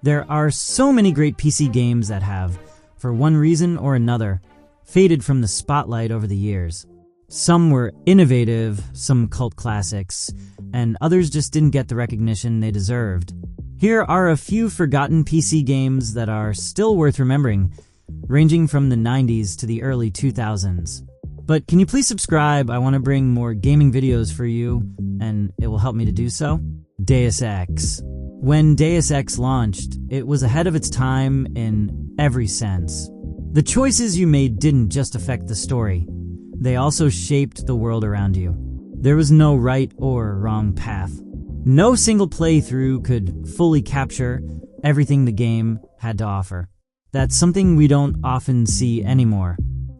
There are so many great PC games that have, for one reason or another, faded from the spotlight over the years. Some were innovative, some cult classics, and others just didn't get the recognition they deserved. Here are a few forgotten PC games that are still worth remembering, ranging from the 90s to the early 2000s. But can you please subscribe? I want to bring more gaming videos for you, and it will help me to do so. Deus Ex. When Deus Ex launched, it was ahead of its time in every sense. The choices you made didn't just affect the story. They also shaped the world around you. There was no right or wrong path. No single playthrough could fully capture everything the game had to offer. That's something we don't often see anymore.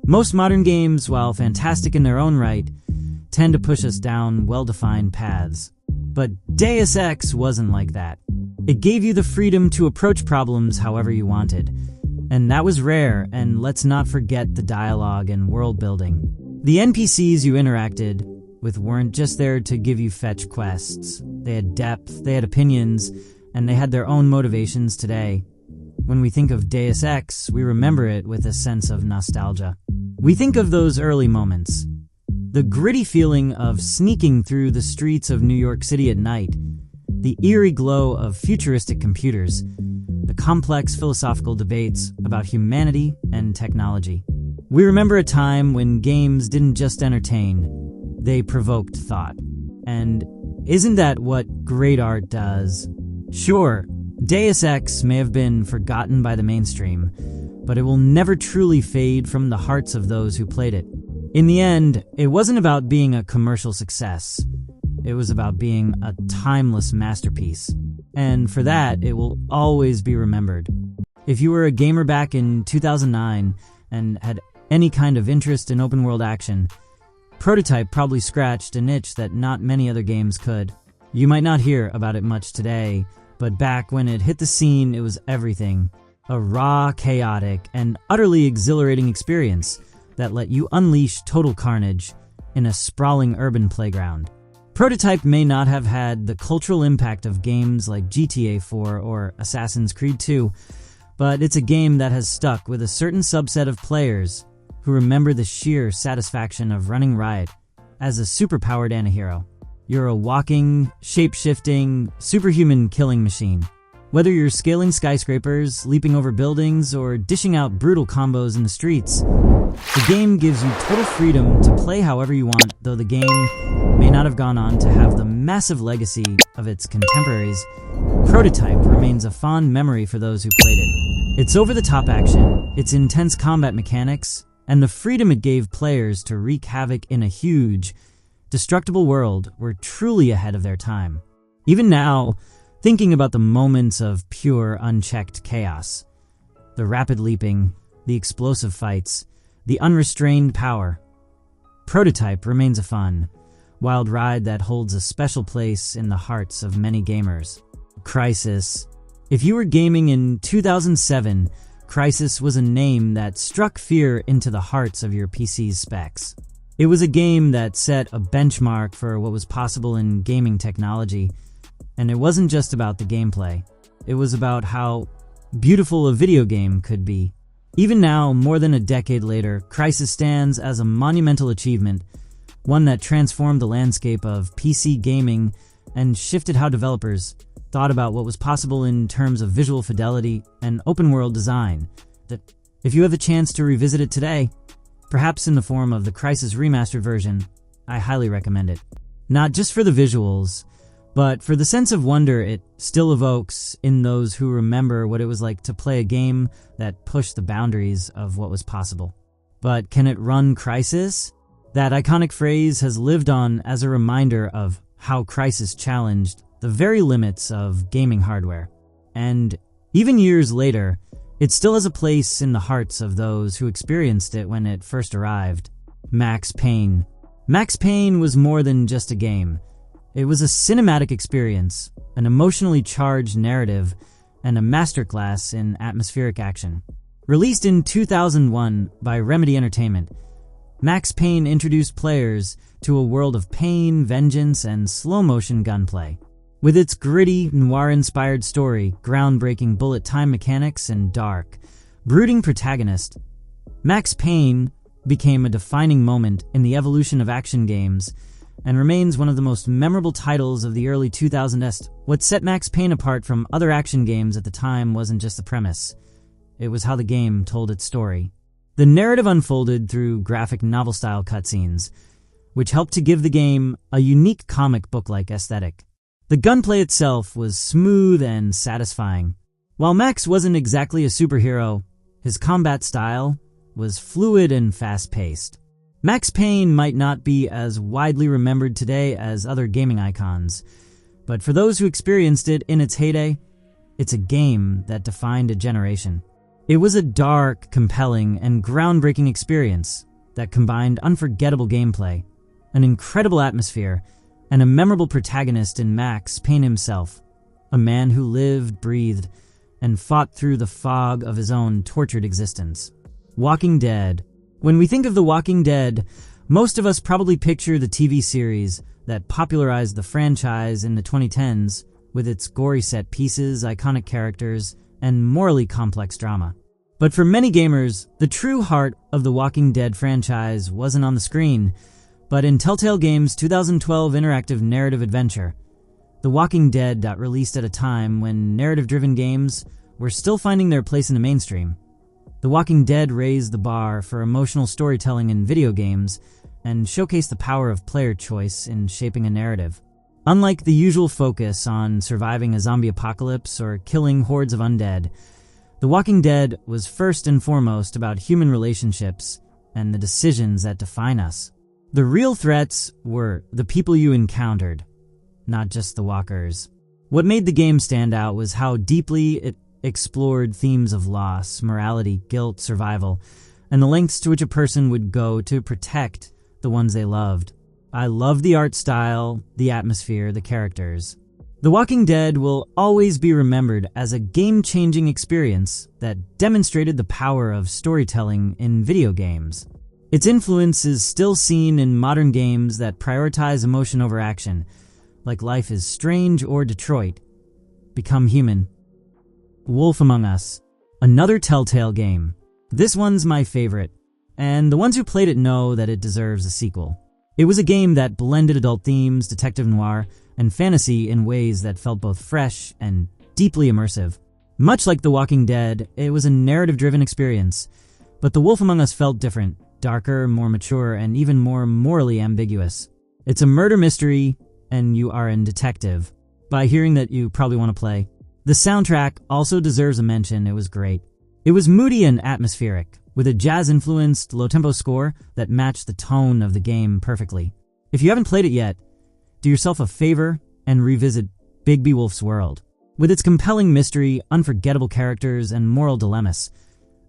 Most modern games, while fantastic in their own right, tend to push us down well-defined paths. But Deus Ex wasn't like that. It gave you the freedom to approach problems however you wanted. And that was rare, and let's not forget the dialogue and world building. The NPCs you interacted with weren't just there to give you fetch quests. They had depth, they had opinions, and they had their own motivations today. When we think of Deus Ex, we remember it with a sense of nostalgia. We think of those early moments. The gritty feeling of sneaking through the streets of New York City at night, the eerie glow of futuristic computers, the complex philosophical debates about humanity and technology. We remember a time when games didn't just entertain, they provoked thought. And isn't that what great art does? Sure, Deus Ex may have been forgotten by the mainstream, but it will never truly fade from the hearts of those who played it. In the end, it wasn't about being a commercial success. It was about being a timeless masterpiece. And for that, it will always be remembered. If you were a gamer back in 2009 and had any kind of interest in open-world action, Prototype probably scratched an itch that not many other games could. You might not hear about it much today, but back when it hit the scene, it was everything. A raw, chaotic, and utterly exhilarating experience that let you unleash total carnage in a sprawling urban playground. Prototype may not have had the cultural impact of games like GTA 4 or Assassin's Creed 2, but it's a game that has stuck with a certain subset of players who remember the sheer satisfaction of running riot as a superpowered antihero. You're a walking, shape-shifting, superhuman killing machine. Whether you're scaling skyscrapers, leaping over buildings, or dishing out brutal combos in the streets, the game gives you total freedom to play however you want, though the game may not have gone on to have the massive legacy of its contemporaries. Prototype remains a fond memory for those who played it. Its over-the-top action, its intense combat mechanics, and the freedom it gave players to wreak havoc in a huge, destructible world were truly ahead of their time. Even now, thinking about the moments of pure, unchecked chaos, the rapid leaping, the explosive fights, the unrestrained power, Prototype remains a fun, wild ride that holds a special place in the hearts of many gamers. Crysis. If you were gaming in 2007, Crysis was a name that struck fear into the hearts of your PC's specs. It was a game that set a benchmark for what was possible in gaming technology, and it wasn't just about the gameplay. It was about how beautiful a video game could be. Even now, more than a decade later, Crysis stands as a monumental achievement, one that transformed the landscape of PC gaming and shifted how developers thought about what was possible in terms of visual fidelity and open-world design. That if you have a chance to revisit it today, perhaps in the form of the Crysis Remastered version, I highly recommend it. Not just for the visuals, but for the sense of wonder it still evokes in those who remember what it was like to play a game that pushed the boundaries of what was possible. But can it run Crysis? That iconic phrase has lived on as a reminder of how Crysis challenged the very limits of gaming hardware. And even years later, it still has a place in the hearts of those who experienced it when it first arrived. Max Payne. Max Payne was more than just a game. It was a cinematic experience, an emotionally charged narrative, and a masterclass in atmospheric action. Released in 2001 by Remedy Entertainment, Max Payne introduced players to a world of pain, vengeance, and slow-motion gunplay. With its gritty, noir-inspired story, groundbreaking bullet time mechanics, and dark, brooding protagonist, Max Payne became a defining moment in the evolution of action games and remains one of the most memorable titles of the early 2000s. What set Max Payne apart from other action games at the time wasn't just the premise. It was how the game told its story. The narrative unfolded through graphic novel-style cutscenes, which helped to give the game a unique comic book-like aesthetic. The gunplay itself was smooth and satisfying. While Max wasn't exactly a superhero, his combat style was fluid and fast-paced. Max Payne might not be as widely remembered today as other gaming icons, but for those who experienced it in its heyday, it's a game that defined a generation. It was a dark, compelling, and groundbreaking experience that combined unforgettable gameplay, an incredible atmosphere, and a memorable protagonist in Max Payne himself, a man who lived, breathed, and fought through the fog of his own tortured existence. Walking Dead. When we think of The Walking Dead, most of us probably picture the TV series that popularized the franchise in the 2010s with its gory set pieces, iconic characters, and morally complex drama. But for many gamers, the true heart of the Walking Dead franchise wasn't on the screen, but in Telltale Games' 2012 interactive narrative adventure. The Walking Dead got released at a time when narrative-driven games were still finding their place in the mainstream. The Walking Dead raised the bar for emotional storytelling in video games and showcased the power of player choice in shaping a narrative. Unlike the usual focus on surviving a zombie apocalypse or killing hordes of undead, The Walking Dead was first and foremost about human relationships and the decisions that define us. The real threats were the people you encountered, not just the walkers. What made the game stand out was how deeply it explored themes of loss, morality, guilt, survival, and the lengths to which a person would go to protect the ones they loved. I loved the art style, the atmosphere, the characters. The Walking Dead will always be remembered as a game-changing experience that demonstrated the power of storytelling in video games. Its influence is still seen in modern games that prioritize emotion over action, like Life is Strange or Detroit. Become Human. Wolf Among Us. Another Telltale game. This one's my favorite, and the ones who played it know that it deserves a sequel. It was a game that blended adult themes, detective noir, and fantasy in ways that felt both fresh and deeply immersive. Much like The Walking Dead, it was a narrative-driven experience, but The Wolf Among Us felt different, darker, more mature, and even more morally ambiguous. It's a murder mystery, and you are a detective. By hearing that, you probably want to play. The soundtrack also deserves a mention. It was great. It was moody and atmospheric, with a jazz-influenced, low-tempo score that matched the tone of the game perfectly. If you haven't played it yet, do yourself a favor and revisit Bigby Wolf's world. With its compelling mystery, unforgettable characters, and moral dilemmas,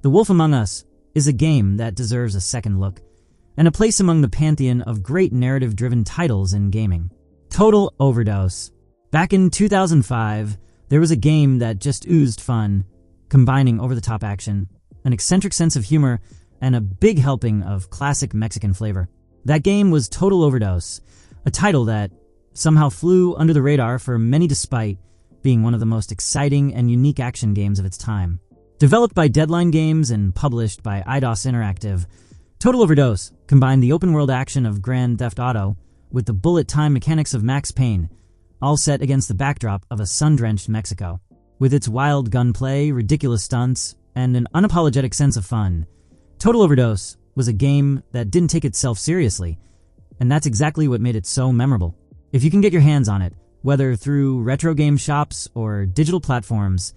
The Wolf Among Us is a game that deserves a second look, and a place among the pantheon of great narrative-driven titles in gaming. Total Overdose. Back in 2005, there was a game that just oozed fun, combining over-the-top action, an eccentric sense of humor, and a big helping of classic Mexican flavor. That game was Total Overdose, a title that somehow flew under the radar for many despite being one of the most exciting and unique action games of its time. Developed by Deadline Games and published by Eidos Interactive, Total Overdose combined the open-world action of Grand Theft Auto with the bullet time mechanics of Max Payne, all set against the backdrop of a sun-drenched Mexico. With its wild gunplay, ridiculous stunts, and an unapologetic sense of fun, Total Overdose was a game that didn't take itself seriously, and that's exactly what made it so memorable. If you can get your hands on it, whether through retro game shops or digital platforms,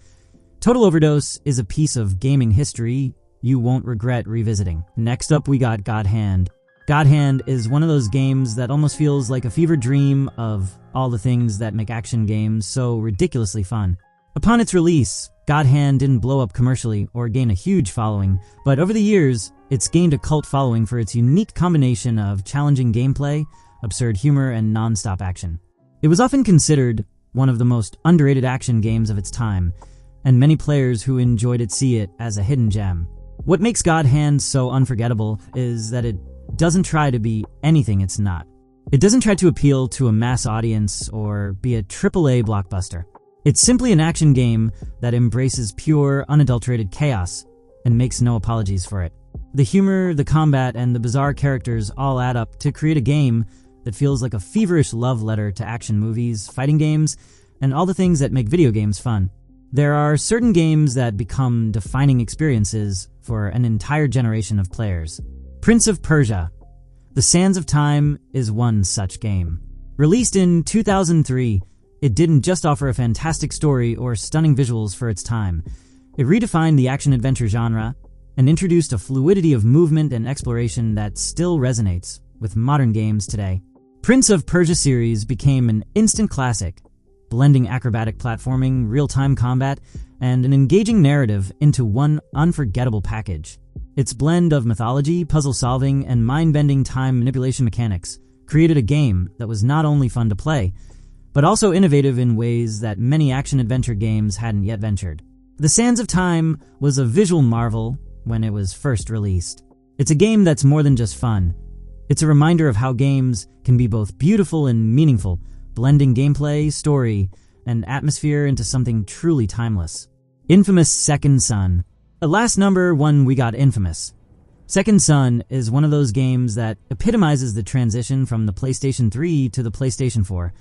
Total Overdose is a piece of gaming history you won't regret revisiting. Next up, we got God Hand. God Hand is one of those games that almost feels like a fever dream of all the things that make action games so ridiculously fun. Upon its release, God Hand didn't blow up commercially or gain a huge following, but over the years, it's gained a cult following for its unique combination of challenging gameplay, absurd humor, and non-stop action. It was often considered one of the most underrated action games of its time, and many players who enjoyed it see it as a hidden gem. What makes God Hand so unforgettable is that it doesn't try to be anything it's not. It doesn't try to appeal to a mass audience or be a AAA blockbuster. It's simply an action game that embraces pure, unadulterated chaos and makes no apologies for it. The humor, the combat, and the bizarre characters all add up to create a game that feels like a feverish love letter to action movies, fighting games, and all the things that make video games fun. There are certain games that become defining experiences for an entire generation of players. Prince of Persia: The Sands of Time is one such game. Released in 2003, it didn't just offer a fantastic story or stunning visuals for its time. It redefined the action-adventure genre and introduced a fluidity of movement and exploration that still resonates with modern games today. Prince of Persia series became an instant classic, blending acrobatic platforming, real-time combat, and an engaging narrative into one unforgettable package. Its blend of mythology, puzzle-solving, and mind-bending time manipulation mechanics created a game that was not only fun to play, but also innovative in ways that many action-adventure games hadn't yet ventured. The Sands of Time was a visual marvel when it was first released. It's a game that's more than just fun. It's a reminder of how games can be both beautiful and meaningful, blending gameplay, story, and atmosphere into something truly timeless. Infamous Second Son. At last number one, we got Infamous. Second Son is one of those games that epitomizes the transition from the PlayStation 3 to the PlayStation 4,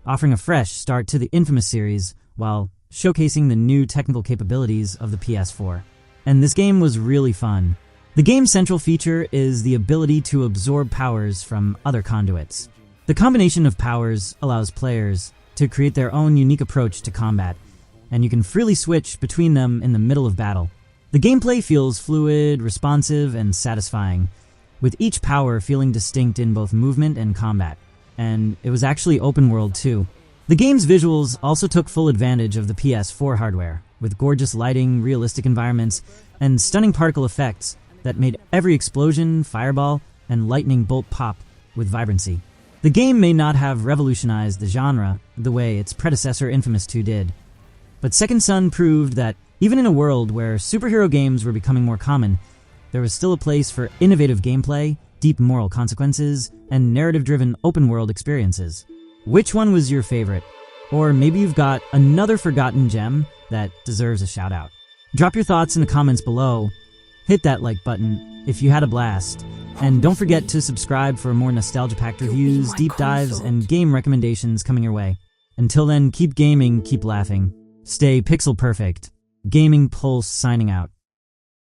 offering a fresh start to the Infamous series while showcasing the new technical capabilities of the PS4. And this game was really fun. The game's central feature is the ability to absorb powers from other conduits. The combination of powers allows players to create their own unique approach to combat, and you can freely switch between them in the middle of battle. The gameplay feels fluid, responsive, and satisfying, with each power feeling distinct in both movement and combat. And it was actually open world too. The game's visuals also took full advantage of the PS4 hardware, with gorgeous lighting, realistic environments, and stunning particle effects that made every explosion, fireball, and lightning bolt pop with vibrancy. The game may not have revolutionized the genre the way its predecessor Infamous 2 did, but Second Son proved that even in a world where superhero games were becoming more common, there was still a place for innovative gameplay, deep moral consequences, and narrative-driven open-world experiences. Which one was your favorite? Or maybe you've got another forgotten gem that deserves a shout-out. Drop your thoughts in the comments below, hit that like button if you had a blast, and don't forget to subscribe for more nostalgia-packed reviews, deep dives, and game recommendations coming your way. Until then, keep gaming, keep laughing. Stay pixel perfect. Gaming Pulse signing out.